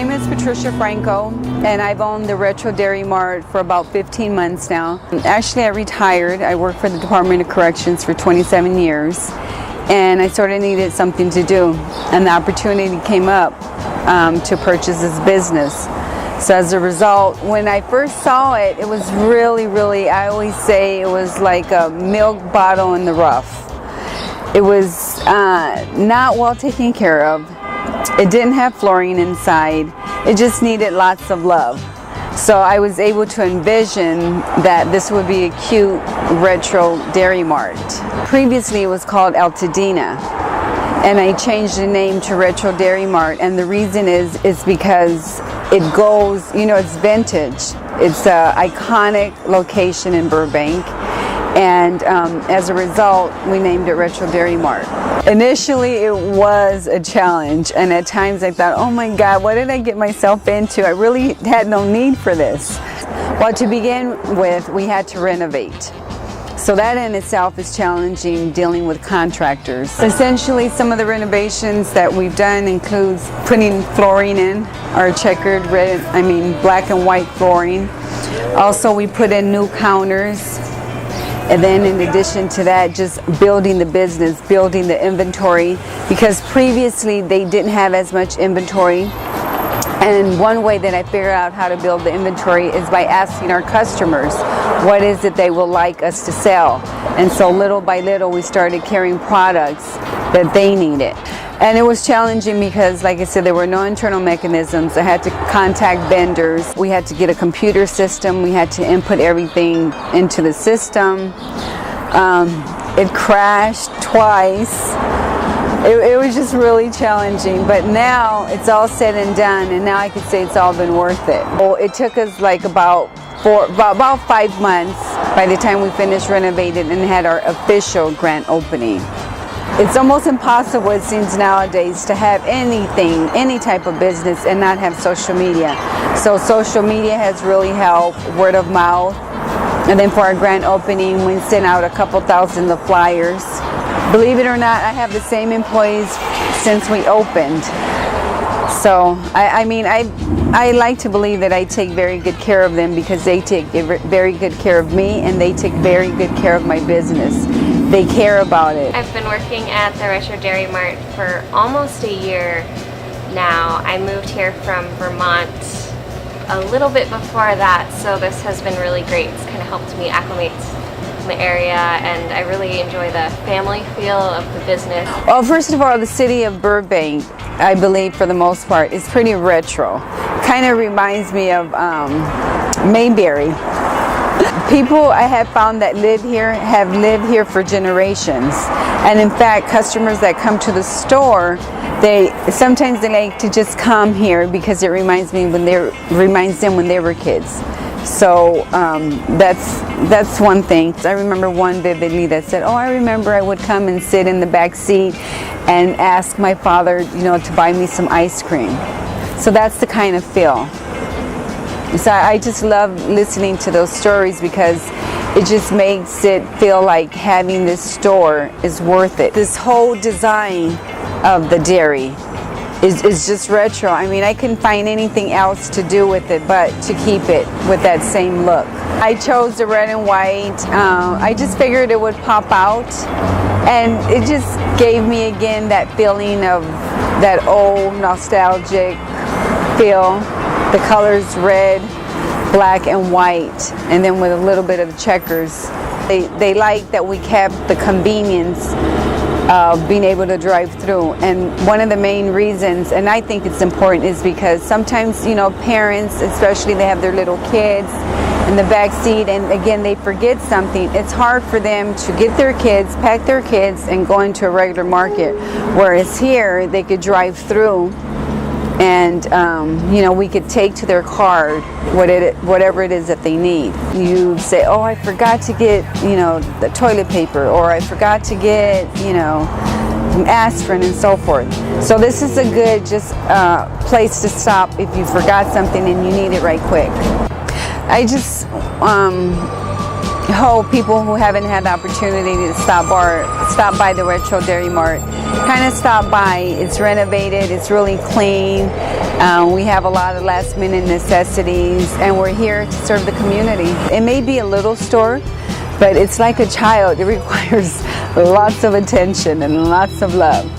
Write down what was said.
name is Patricia Franco, and I've owned the Retro Dairy Mart for about 15 months now. Actually, I retired. I worked for the Department of Corrections for 27 years, and I sort of needed something to do, and the opportunity came up to purchase this business. So as a result, when I first saw it, it was really, I always say it was like a milk bottle in the rough. It was not well taken care of. It didn't have flooring inside. It just needed lots of love. So I was able to envision that this would be a cute retro dairy mart. Previously it was called Altadena, and I changed the name to Retro Dairy Mart, and the reason is because it goes, you know, it's vintage. It's an iconic location in Burbank, and as a result, we named it Retro Dairy Mart. Initially, it was a challenge, and at times I thought, oh my God, what did I get myself into? I really had no need for this. Well, to begin with, we had to renovate. So that in itself is challenging, dealing with contractors. Essentially, some of the renovations that we've done includes putting flooring in, our checkered black and white flooring. Also, we put in new counters. And then in addition to that, just building the business, building the inventory, because previously they didn't have as much inventory. And one way that I figured out how to build the inventory is by asking our customers what is it they would like us to sell. And so little by little we started carrying products that they needed. And it was challenging because, like I said, there were no internal mechanisms. I had to contact vendors. We had to get a computer system. We had to input everything into the system. It crashed twice. It was just really challenging. But now it's all said and done, and now I could say it's all been worth it. Well, it took us like about 5 months by the time we finished renovating and had our official grand opening. It's almost impossible, it seems nowadays, to have anything, any type of business and not have social media. So social media has really helped, word of mouth. And then for our grand opening, we sent out a couple thousand of flyers. Believe it or not, I have the same employees since we opened. So, I like to believe that I take very good care of them because they take very good care of me, and they take very good care of my business. They care about it. I've been working at the Retro Dairy Mart for almost a year now. I moved here from Vermont a little bit before that, so this has been really great. It's kind of helped me acclimate in the area, and I really enjoy the family feel of the business. Well, first of all, the city of Burbank, I believe for the most part, is pretty retro. Kind of reminds me of Mayberry. People I have found that live here have lived here for generations, and in fact, customers that come to the store, sometimes they like to just come here because it reminds them when they were kids. So that's one thing. I remember one vividly that said, "Oh, I remember I would come and sit in the back seat and ask my father, to buy me some ice cream." So that's the kind of feel. So I just love listening to those stories because it just makes it feel like having this store is worth it. This whole design of the dairy is just retro. I couldn't find anything else to do with it but to keep it with that same look. I chose the red and white. I just figured it would pop out, and it just gave me again that feeling of that old nostalgic feel. The colors red, black, and white, and then with a little bit of checkers. They like that we kept the convenience of being able to drive through. And one of the main reasons, and I think it's important, is because sometimes, parents, especially, they have their little kids in the back seat, and again, they forget something. It's hard for them to get their kids, pack their kids, and go into a regular market. Whereas here, they could drive through, and we could take to their car whatever it is that they need. You say, "Oh, I forgot to get the toilet paper," or "I forgot to get some aspirin," and so forth. So this is a good place to stop if you forgot something and you need it right quick. I just hope people who haven't had the opportunity to stop by the Retro Dairy Mart kind of stop by. It's renovated, it's really clean. We have a lot of last minute necessities, and we're here to serve the community. It may be a little store, but it's like a child. It requires lots of attention and lots of love.